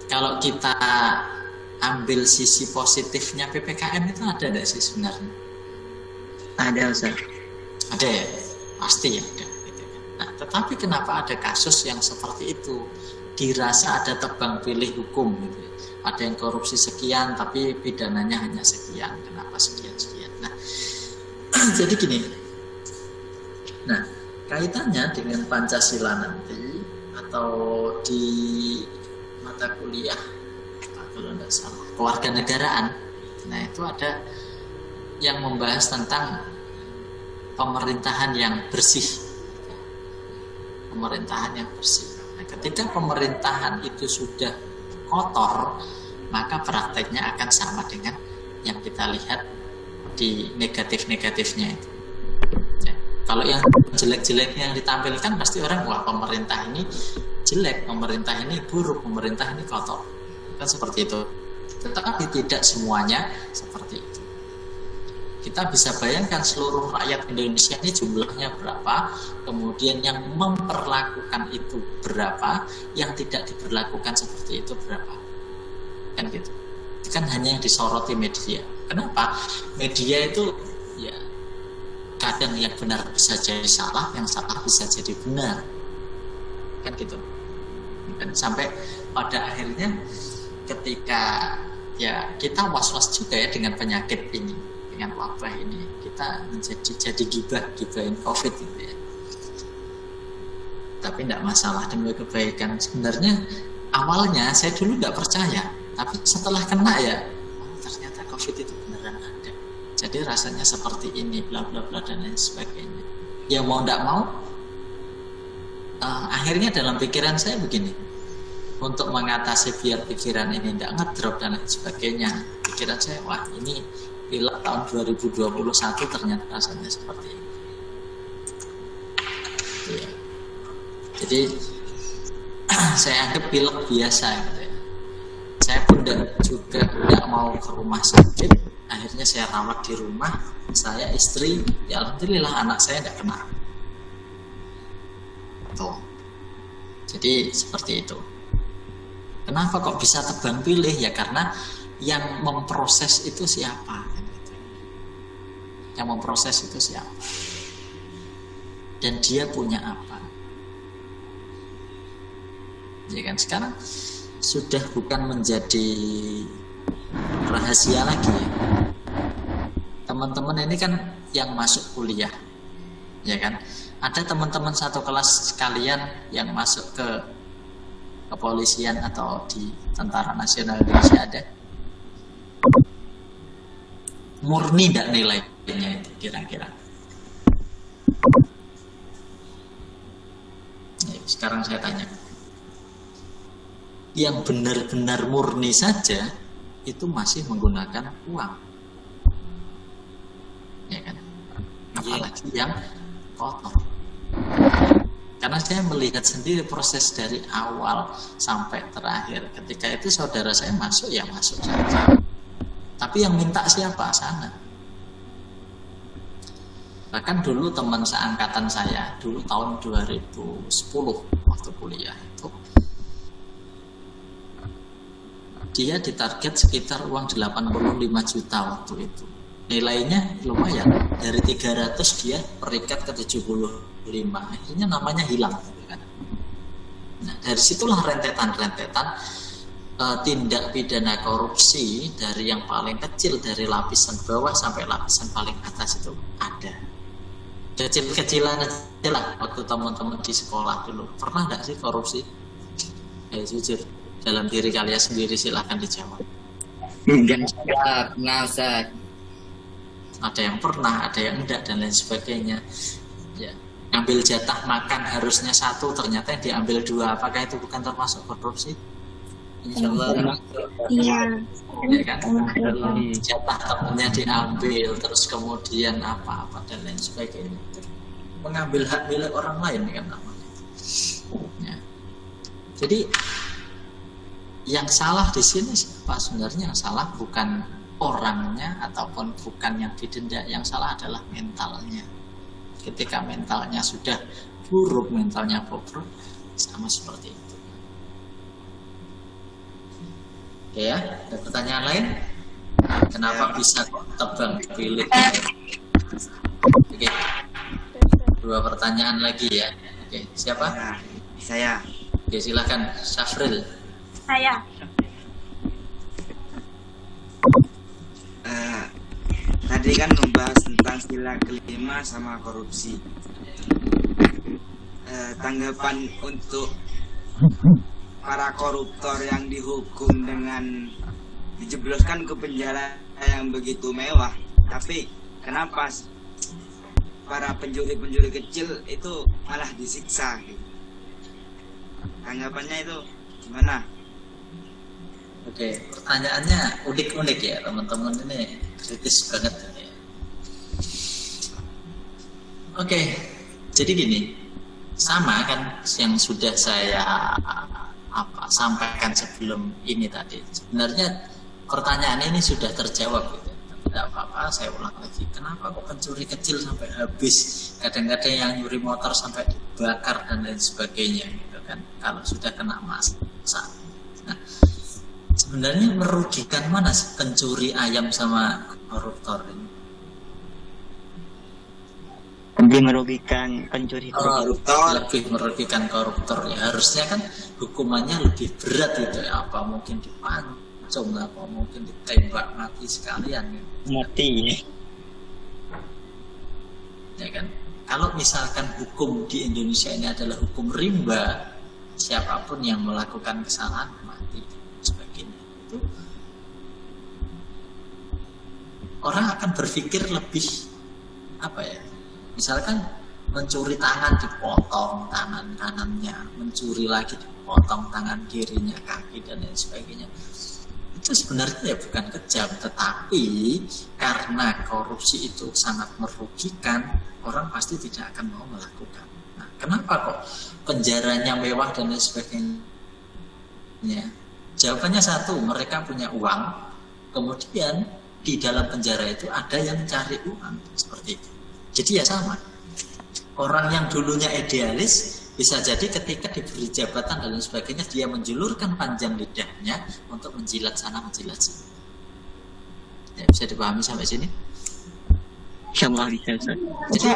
kalau kita ambil sisi positifnya PPKM itu ada nggak sih sebenarnya? Ada Ustaz. Ada ya, pasti ya ada. Gitu. Nah, tetapi kenapa ada kasus yang seperti itu? Dirasa ada tebang pilih hukum gitu. Ada yang korupsi sekian tapi pidananya hanya sekian. Kenapa sekian? Nah, jadi gini. Nah, kaitannya dengan Pancasila nanti atau di mata kuliah kalau tidak salah kewarganegaraan. Nah, itu ada yang membahas tentang pemerintahan yang bersih. Pemerintahan yang bersih. Nah, ketika pemerintahan itu sudah kotor, maka prakteknya akan sama dengan yang kita lihat di negatif-negatifnya itu. Ya. Kalau yang jelek-jeleknya yang ditampilkan pasti orang, wah pemerintah ini jelek, pemerintah ini buruk, pemerintah ini kotor. Kan seperti itu. Tetapi tidak semuanya seperti itu. Kita bisa bayangkan seluruh rakyat Indonesia ini jumlahnya berapa, kemudian yang memperlakukan itu berapa, yang tidak diberlakukan seperti itu berapa. Kan gitu. Itu kan hanya yang disoroti media. Kenapa? Media itu ya kadang yang benar bisa jadi salah, yang salah bisa jadi benar. Kan gitu. Dan sampai pada akhirnya ketika ya kita was-was juga ya dengan penyakit ini, dengan wabah ini, kita jadi gibahin COVID gitu ya. Tapi tidak masalah demi kebaikan. Sebenarnya awalnya saya dulu nggak percaya, tapi setelah kena ya, ternyata COVID itu beneran ada. Jadi rasanya seperti ini, bla bla bla dan lain sebagainya. Ya mau tidak mau, akhirnya dalam pikiran saya begini, untuk mengatasi biar pikiran ini tidak ngedrop dan lain sebagainya, pikiran saya, wah ini pilek tahun 2021 ternyata rasanya seperti ini. Ya. Jadi saya anggap pilek biasa gitu ya. Saya pun juga tidak mau ke rumah sakit. Akhirnya saya rawat di rumah. Saya, istri, ya alhamdulillah anak saya tidak kena. Tuh. Jadi seperti itu. Kenapa kok bisa tebang pilih? Ya karena yang memproses itu siapa? Yang memproses itu siapa? Dan dia punya apa? Ya kan, sekarang sudah bukan menjadi rahasia lagi ya. Teman-teman ini kan yang masuk kuliah, ya kan? Ada teman-teman satu kelas sekalian yang masuk ke kepolisian atau di Tentara Nasional Indonesia ada? Murni tidak nilainya itu kira-kira? Ya, sekarang saya tanya, yang benar-benar murni saja itu masih menggunakan uang, ya kan? Apalagi yang kotor. Karena saya melihat sendiri proses dari awal sampai terakhir. Ketika itu saudara saya masuk, ya masuk saja. Tapi yang minta siapa? Sana. Bahkan dulu teman seangkatan saya, dulu tahun 2010 waktu kuliah itu, dia ditarget sekitar uang 85 juta waktu itu. Nilainya lumayan, dari 300 dia perikat ke 75. Akhirnya namanya hilang. Nah, dari situlah rentetan-rentetan tindak pidana korupsi dari yang paling kecil, dari lapisan bawah sampai lapisan paling atas itu ada. Kecil-kecilan aja lah waktu teman-teman di sekolah dulu. Pernah nggak sih korupsi? Jujur, dalam diri kalian sendiri silahkan dijawab. Enggak. Ya, pernah Ustaz. Ada yang pernah, ada yang enggak, dan lain sebagainya. Ya, ngambil jatah makan harusnya 1, ternyata yang diambil 2. Apakah itu bukan termasuk korupsi? Insya Allah. Iya. Ya kan? Jatah temennya diambil, terus kemudian apa-apa dan lain sebagainya. Mengambil hak milik orang lain kan namanya. Ya. Jadi yang salah di sini siapa sebenarnya? Yang salah bukan orangnya ataupun bukan yang didenda, yang salah adalah mentalnya. Ketika mentalnya sudah buruk, mentalnya bobrok, sama seperti itu. Oke ya, ada pertanyaan lain? Kenapa bisa tebang pilih? Oke, 2 pertanyaan lagi ya. Oke, siapa? Nah, saya. Oke, silakan Syafril. Saya. Tadi kan membahas tentang sila kelima sama korupsi. Tanggapan untuk para koruptor yang dihukum dengan dijebloskan ke penjara yang begitu mewah, tapi kenapa para pencuri-pencuri kecil itu malah disiksa gitu? Tanggapannya itu gimana? Oke, pertanyaannya unik-unik ya teman-teman, ini kritis banget ya. Oke, jadi gini, sama kan yang sudah saya sampaikan sebelum ini tadi. Sebenarnya pertanyaan ini sudah terjawab gitu. Tidak apa-apa, saya ulang lagi. Kenapa kok pencuri kecil sampai habis? Kadang-kadang yang nyuri motor sampai dibakar dan lain sebagainya gitu kan. Kalau sudah kena masa. Nah, sebenarnya merugikan mana sih pencuri ayam sama koruptor ini? Lebih merugikan pencuri koruptor. Lebih merugikan koruptor ya. Harusnya kan hukumannya lebih berat gitu ya. Apa mungkin dipancung, apa mungkin ditembak mati sekalian gitu. mati. Ya kan? Kalau misalkan hukum di Indonesia ini adalah hukum rimba, siapapun yang melakukan kesalahan mati dan sebagainya, itu orang akan berpikir lebih apa ya? Misalkan mencuri tangan dipotong tangan kanannya, mencuri lagi dipotong tangan kirinya, kaki dan lain sebagainya. Itu sebenarnya ya bukan kejam, tetapi karena korupsi itu sangat merugikan, orang pasti tidak akan mau melakukan. Nah, kenapa kok penjaranya mewah dan lain sebagainya? Jawabannya satu, mereka punya uang, kemudian di dalam penjara itu ada yang cari uang, seperti itu. Jadi ya sama, orang yang dulunya idealis bisa jadi ketika diberi jabatan dan lain sebagainya dia menjulurkan panjang lidahnya untuk menjilat sana menjilat sini. Ya, bisa dipahami sampai sini? Insyaallah bisa. Jadi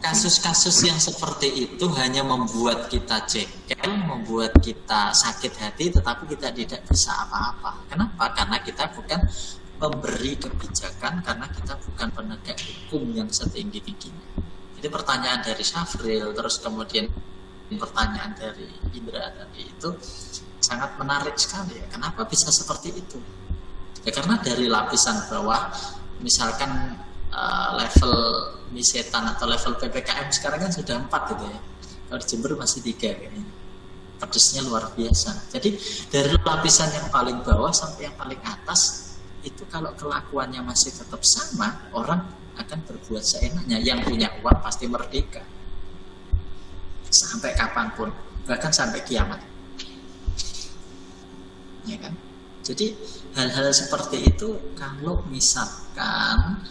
kasus-kasus yang seperti itu hanya membuat kita jengkel, membuat kita sakit hati, tetapi kita tidak bisa apa-apa. Kenapa? Karena kita bukan pemberi kebijakan, karena kita bukan penegak hukum yang setinggi-tingginya. Jadi pertanyaan dari Syafril, terus kemudian pertanyaan dari Indra tadi itu sangat menarik sekali ya. Kenapa bisa seperti itu? Ya karena dari lapisan bawah, misalkan level misetan atau level PPKM sekarang kan sudah 4 gitu ya. Kalau di Jember masih 3 kayaknya. Pedesnya luar biasa. Jadi dari lapisan yang paling bawah sampai yang paling atas itu kalau kelakuannya masih tetap sama, orang akan berbuat seenaknya. Yang punya uang pasti merdeka sampai kapanpun, bahkan sampai kiamat, ya kan? Jadi hal-hal seperti itu kalau misalkan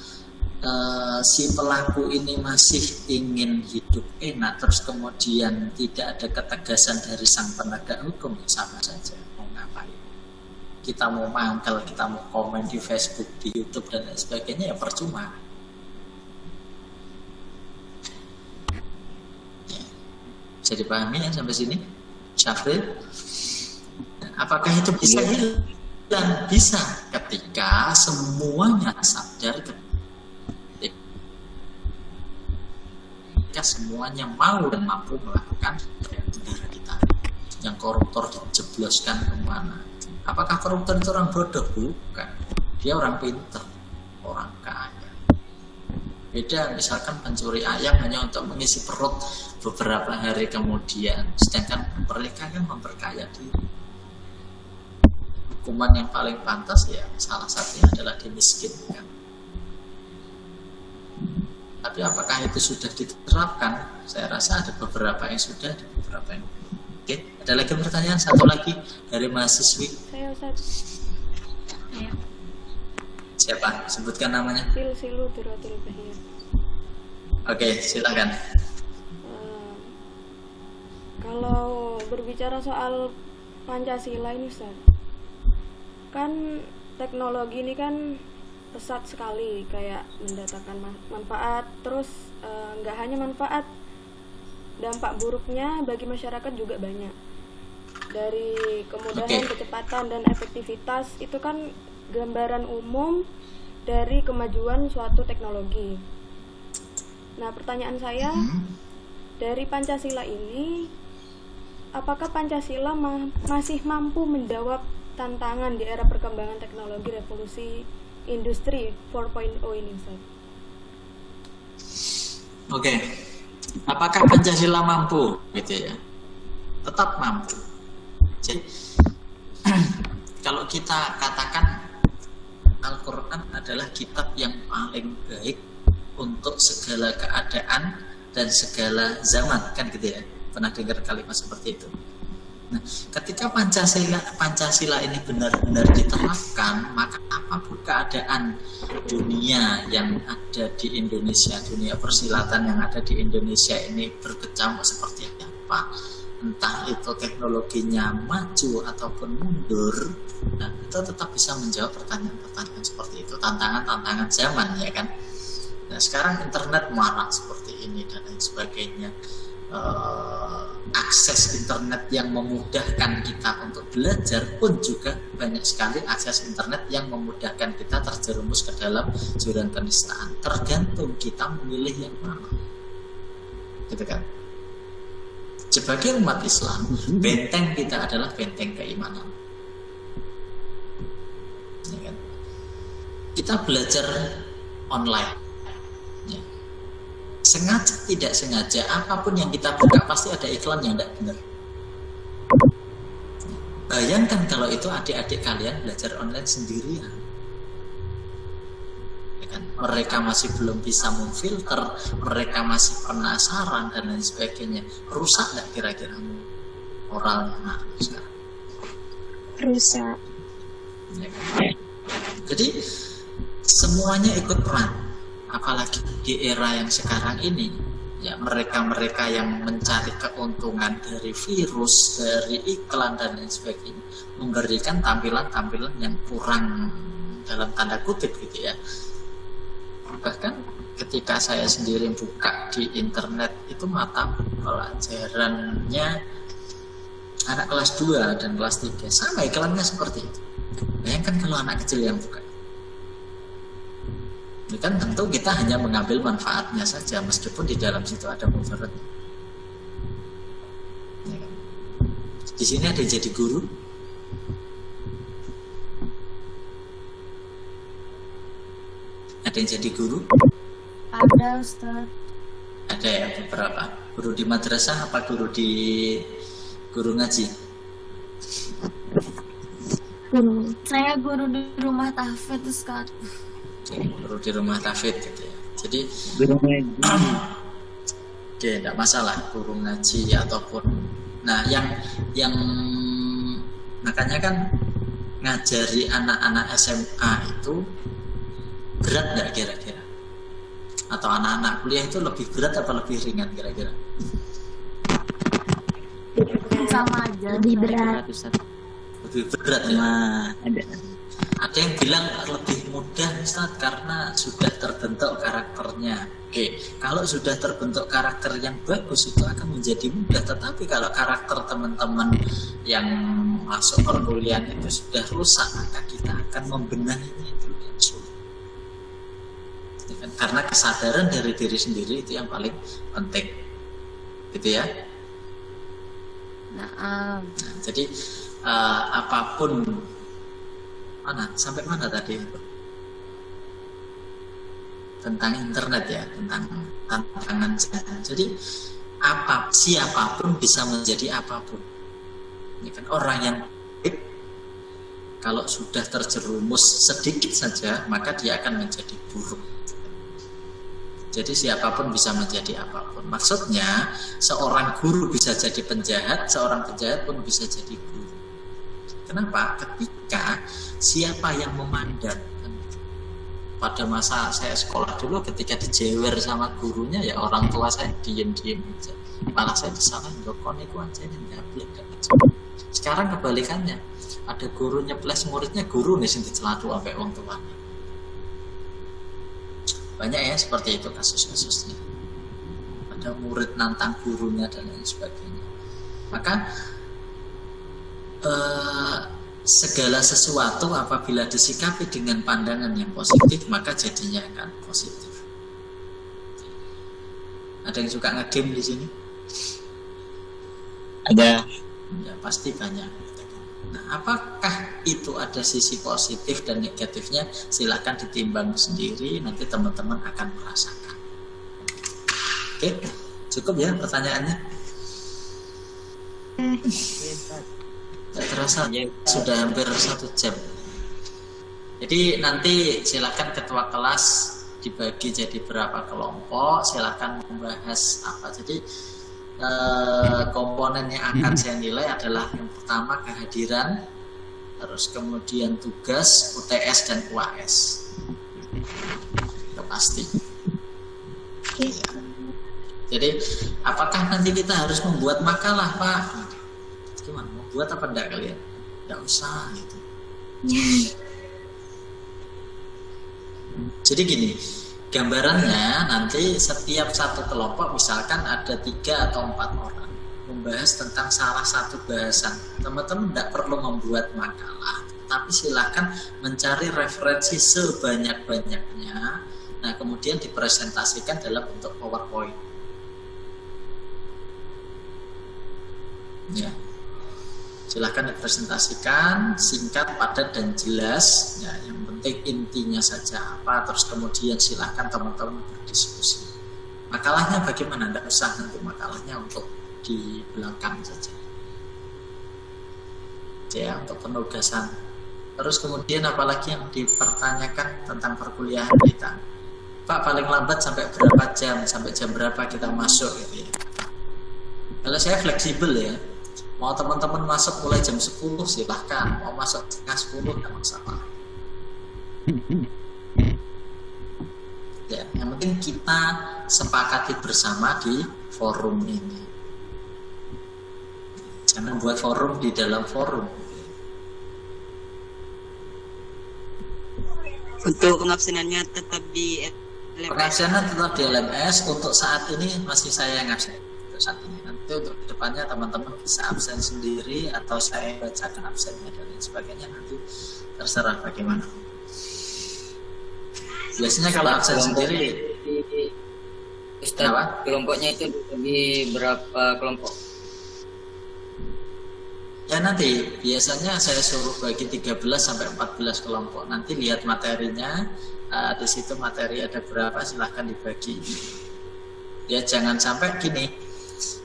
si pelaku ini masih ingin hidup enak, terus kemudian tidak ada ketegasan dari sang penegak hukum, ya sama saja. Mau ngapain? Kita mau mangkal, kita mau komen di Facebook, di YouTube dan lain sebagainya, ya percuma. Ya. Bisa dipahami ya sampai sini, Syafril? apakah itu bisa hilang? Bisa ketika semuanya sadar, ketika semuanya mau dan mampu melakukan negara kita. Yang koruptor dijebloskan kemana? Apakah koruptor itu orang bodoh? Bukan. Dia orang pintar, orang kaya. Beda misalkan pencuri ayam hanya untuk mengisi perut beberapa hari kemudian, sedangkan mereka kan memperkaya diri. Hukuman yang paling pantas ya salah satunya adalah dimiskinkan. Tapi apakah itu sudah diterapkan? Saya rasa ada beberapa yang sudah, ada beberapa yang belum. Oke, ada lagi pertanyaan? Satu lagi dari mahasiswi. Saya Ustaz. Siapa? Sebutkan namanya. Silu Duratul Bahiyah. Oke, silakan. Kalau berbicara soal Pancasila ini Ustaz, kan teknologi ini kan pesat sekali, kayak mendatangkan manfaat, terus nggak hanya manfaat, dampak buruknya bagi masyarakat juga banyak. Dari kemudahan, kecepatan, dan efektivitas itu kan gambaran umum dari kemajuan suatu teknologi. Nah, pertanyaan saya, dari Pancasila ini, apakah Pancasila masih mampu menjawab tantangan di era perkembangan teknologi revolusi industri 4.0 ini, Ustaz? Oke. Apakah Pancasila mampu gitu ya? Tetap mampu. Jadi kalau kita katakan Al-Quran adalah kitab yang paling baik untuk segala keadaan dan segala zaman, kan gitu ya? Pernah dengar kalimat seperti itu? Nah, ketika Pancasila ini benar-benar diterapkan, maka apapun keadaan dunia yang ada di Indonesia, dunia persilatan yang ada di Indonesia ini berkecamuk seperti apa, entah itu teknologinya maju ataupun mundur, nah itu tetap bisa menjawab pertanyaan-pertanyaan seperti itu, tantangan-tantangan zaman, ya kan? Nah, sekarang internet marak seperti ini dan lain sebagainya. Akses internet yang memudahkan kita untuk belajar pun juga banyak sekali akses internet yang memudahkan kita terjerumus ke dalam jurang penistaan. Tergantung kita memilih yang mana, gitu kan? Sebagai umat Islam, benteng kita adalah benteng keimanan, ya kan? Kita belajar online. Sengaja tidak sengaja, apapun yang kita buka pasti ada iklan yang tidak benar. Bayangkan kalau itu adik-adik kalian belajar online sendirian, ya kan? Mereka masih belum bisa memfilter, mereka masih penasaran dan lain sebagainya. Rusak nggak kira-kira moralnya anak sekarang? Rusak. Ya kan? Jadi semuanya ikut peran. Apalagi di era yang sekarang ini, ya mereka-mereka yang mencari keuntungan dari virus, dari iklan dan lain sebagainya, memberikan tampilan-tampilan yang kurang dalam tanda kutip gitu ya. Bahkan ketika saya sendiri buka di internet itu mata pelajarannya anak kelas 2 dan kelas 3 sama iklannya seperti itu. Bayangkan kalau anak kecil yang buka. Ini kan tentu kita hanya mengambil manfaatnya saja, meskipun di dalam situ ada mudarat. Ya kan? Di sini ada yang jadi guru. Ada yang jadi guru? Ada, Ustaz. Ada ya beberapa. Guru di madrasah apa guru ngaji? Saya guru di rumah tahfidz, Ustaz. Guru di rumah tahfidz gitu ya. Jadi oke, tidak masalah guru ngaji ataupun. Nah, yang makanya kan ngajari anak-anak SMA itu berat nggak kira-kira? Atau anak-anak kuliah itu lebih berat apa lebih ringan kira-kira? Sama aja. Lebih berat. Lebih berat ya. Ada yang bilang lebih mudah Ustaz karena sudah terbentuk karakternya. Oke, kalau sudah terbentuk karakter yang bagus itu akan menjadi mudah. Tetapi kalau karakter teman-teman yang masuk perkuliahan itu sudah rusak, maka kita akan membenahinya itu yang sulit. Karena kesadaran dari diri sendiri itu yang paling penting, gitu ya. Nah, jadi apapun sampai mana tadi tentang internet ya, tentang tantangan sekarang. Jadi siapapun bisa menjadi apapun. Ini kan orang yang baik, kalau sudah terjerumus sedikit saja maka dia akan menjadi buruk. Jadi siapapun bisa menjadi apapun. Maksudnya seorang guru bisa jadi penjahat, seorang penjahat pun bisa jadi guru. Kenapa? Ketika siapa yang memandang. Pada masa saya sekolah dulu, ketika dijewer sama gurunya, ya orang tua saya diem-diem aja. Malah saya disalahin, kon iku aja nyablek. Sekarang kebalikannya, ada guru nyeples muridnya, guru nih sing dicelatu sampai wong tuanya. Banyak ya seperti itu kasus-kasusnya. Ada murid nantang gurunya dan lain sebagainya. Maka segala sesuatu apabila disikapi dengan pandangan yang positif, maka jadinya akan positif. Ada yang suka ngegame di sini? Ada. Ya, pasti banyak. Nah, apakah itu ada sisi positif dan negatifnya? Silakan ditimbang sendiri, nanti teman-teman akan merasakan. Oke, cukup ya pertanyaannya? Tidak terasa sudah hampir 1 jam. Jadi nanti silakan ketua kelas dibagi jadi berapa kelompok, silakan membahas apa. Jadi komponen yang akan saya nilai adalah yang pertama kehadiran, terus kemudian tugas, UTS dan UAS. Itu pasti. Jadi apakah nanti kita harus membuat makalah, Pak? Gimana, mau buat apa enggak kalian? Enggak usah gitu. Jadi gini, gambarannya nanti setiap satu kelompok misalkan ada 3 atau 4 orang membahas tentang salah satu bahasan. Teman-teman tidak perlu membuat makalah, tapi silakan mencari referensi sebanyak-banyaknya. Nah, kemudian dipresentasikan dalam bentuk PowerPoint. Ya. Silahkan dipresentasikan singkat, padat dan jelas ya, yang penting intinya saja apa, terus kemudian silahkan teman-teman berdiskusi. Makalahnya bagaimana? Tidak usah nanti makalahnya untuk di belakang saja ya, untuk penugasan. Terus kemudian apalagi yang dipertanyakan tentang perkuliahan kita, Pak, paling lambat sampai berapa jam, sampai jam berapa kita masuk gitu ya. Kalau saya fleksibel ya, mau teman-teman masuk mulai jam 10 silahkan, mau masuk setengah 10 tidak masalah. Ya, yang penting kita sepakati bersama di forum ini. Jangan buat forum di dalam forum. Untuk pengabsenannya tetap di LMS. Pengabsenan tetap di LMS. Untuk saat ini masih saya yang absen. Untuk saat ini. Nanti untuk kedepannya teman-teman bisa absen sendiri atau saya bacakan absennya dan lain sebagainya, nanti terserah bagaimana. Biasanya kalau absen sendiri, Ustaz, kelompoknya itu dibagi berapa kelompok? ya nanti biasanya saya suruh bagi 13 sampai 14 kelompok. Nanti lihat materinya, di situ materi ada berapa, silahkan dibagi. Ya jangan sampai gini,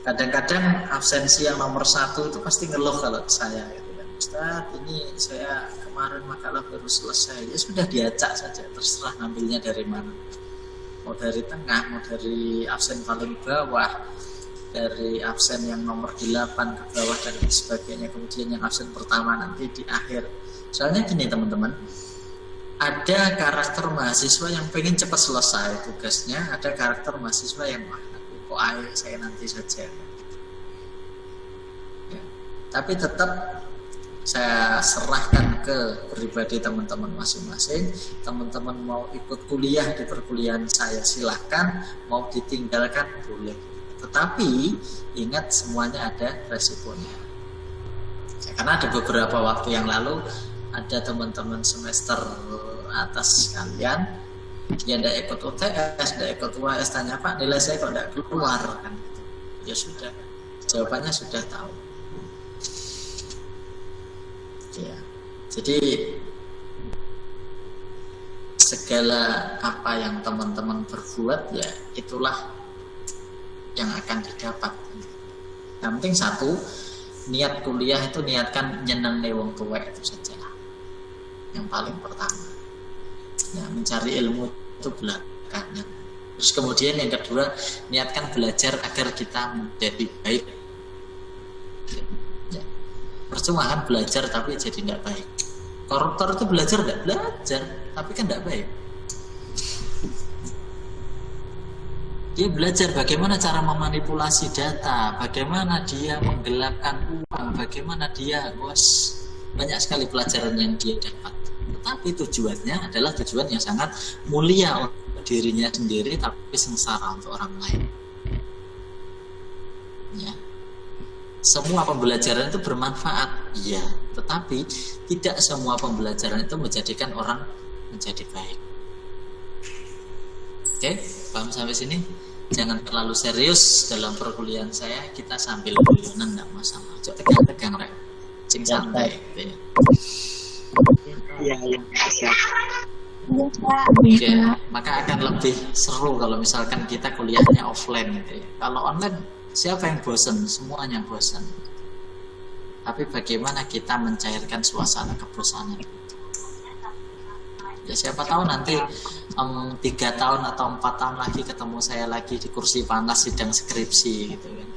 kadang-kadang absensi yang nomor 1 itu pasti ngeluh kalau saya gitu kan, Ustaz ini saya kemarin makalah baru selesai. Ya sudah, diacak saja, terserah ngambilnya dari mana, mau dari tengah, mau dari absen paling bawah, dari absen yang nomor 8 ke bawah dan sebagainya, kemudian yang absen pertama nanti di akhir. Soalnya gini teman-teman, ada karakter mahasiswa yang pengen cepat selesai tugasnya, ada karakter mahasiswa yang kok ayo saya nanti saja ya. Tapi tetap saya serahkan ke pribadi teman-teman masing-masing. Teman-teman mau ikut kuliah di perkuliahan saya silahkan, mau ditinggalkan boleh, tetapi ingat semuanya ada resikonya. Saya Karena ada beberapa waktu yang lalu ada teman-teman semester atas kalian dia tidak ikut UTS, tidak ikut UAS, tanya Pak nilai saya kok tidak keluar kan? Ya sudah, jawabannya sudah tahu. Ya, jadi segala apa yang teman-teman berbuat ya itulah yang akan didapat. Yang penting satu, niat kuliah itu niatkan nyenengne wong tuwek itu saja. Yang paling pertama. Ya, mencari ilmu itu belakangan. Terus kemudian yang kedua, niatkan belajar agar kita menjadi baik. Ya. Percuma kan belajar tapi jadi tidak baik. Koruptor itu belajar tidak belajar, tapi kan tidak baik. Dia belajar bagaimana cara memanipulasi data, bagaimana dia menggelapkan uang, bagaimana dia, banyak sekali pelajaran yang dia dapat. Tetapi tujuannya adalah tujuan yang sangat mulia untuk dirinya sendiri, tapi sengsara untuk orang lain. Ya. Semua pembelajaran itu bermanfaat, iya, tetapi tidak semua pembelajaran itu menjadikan orang menjadi baik. Oke, paham sampai sini? Jangan terlalu serius dalam perkuliahan saya, kita sambil guyonan enggak masalah. Cok tegang-tegang rek. Cing santai gitu ya. Iya, siap. Oke, maka akan lebih seru kalau misalkan kita kuliahnya offline gitu ya. Kalau online siapa yang bosan? Semuanya bosan. Tapi bagaimana kita mencairkan suasana kebosanan? Ya siapa tahu nanti 3 tahun atau 4 tahun lagi ketemu saya lagi di kursi panas sidang skripsi gitu kan.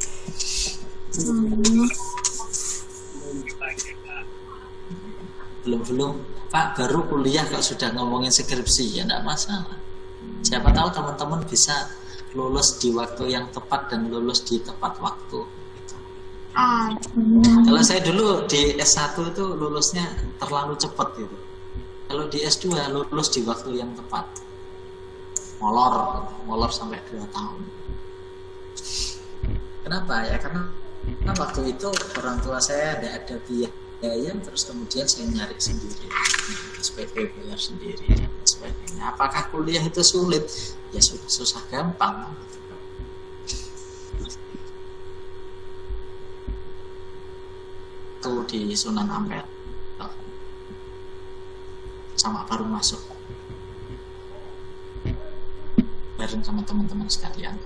Belum Pak baru kuliah kok sudah ngomongin skripsi, ya enggak masalah. Siapa tahu teman-teman bisa lulus di waktu yang tepat dan lulus di tepat waktu. Kalau saya dulu di S1 itu lulusnya terlalu cepat gitu. Kalau di S2 lulus di waktu yang tepat. Molor sampai 2 tahun. Kenapa ya? Karena waktu itu orang tua saya tidak ada biaya, terus kemudian saya nyari sendiri, SPP bayar sendiri dan sebagainya. Apakah kuliah itu sulit? Ya susah gampang. Itu di Sunan Ampel sama baru masuk bareng sama teman-teman sekalian.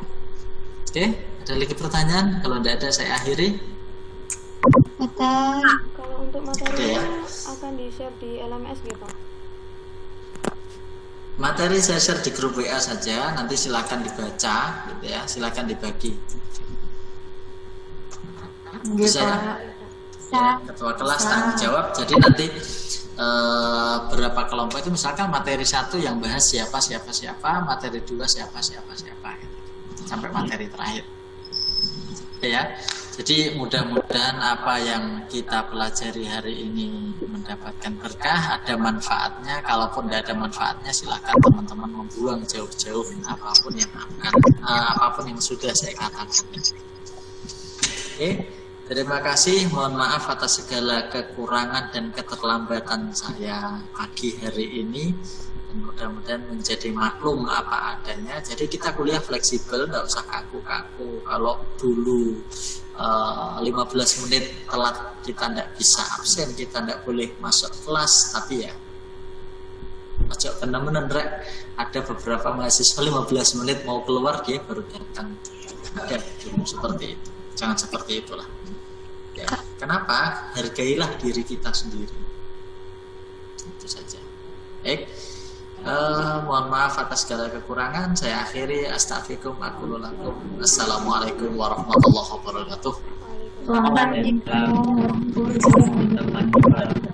Oke, ada lagi pertanyaan? Kalau tidak ada saya akhiri. Betul. Kalau untuk materinya akan di-share di LMS gitu Pak? Materi saya share di grup WA saja, nanti silakan dibaca gitu ya, silakan dibagi. Bisa ya? Ketua kelas tanggung jawab, jadi nanti berapa kelompok itu misalkan materi 1 yang bahas siapa, materi 2 siapa gitu. Sampai materi terakhir ya. Jadi mudah-mudahan apa yang kita pelajari hari ini mendapatkan berkah, ada manfaatnya. Kalaupun tidak ada manfaatnya, silakan teman-teman membuang jauh-jauh apapun yang sudah saya katakan. Oke. Terima kasih, mohon maaf atas segala kekurangan dan keterlambatan saya pagi hari ini. Dan mudah-mudahan menjadi maklum apa adanya. Jadi kita kuliah fleksibel, nggak usah kaku-kaku. Kalau dulu 15 menit telat kita tidak bisa absen, kita tidak boleh masuk kelas. Tapi ya, ojo teman-teman rek, ada beberapa mahasiswa 15 menit mau keluar dia baru datang. Ada seperti itu. Jangan seperti itulah. Ya, kenapa? Hargailah diri kita sendiri. Itu saja. Baik. Mohon maaf atas segala kekurangan. Saya akhiri. Astagfirullahaladzim. Assalamualaikum warahmatullahi wabarakatuh. Waalaikumsalam. Waalaikumsalam.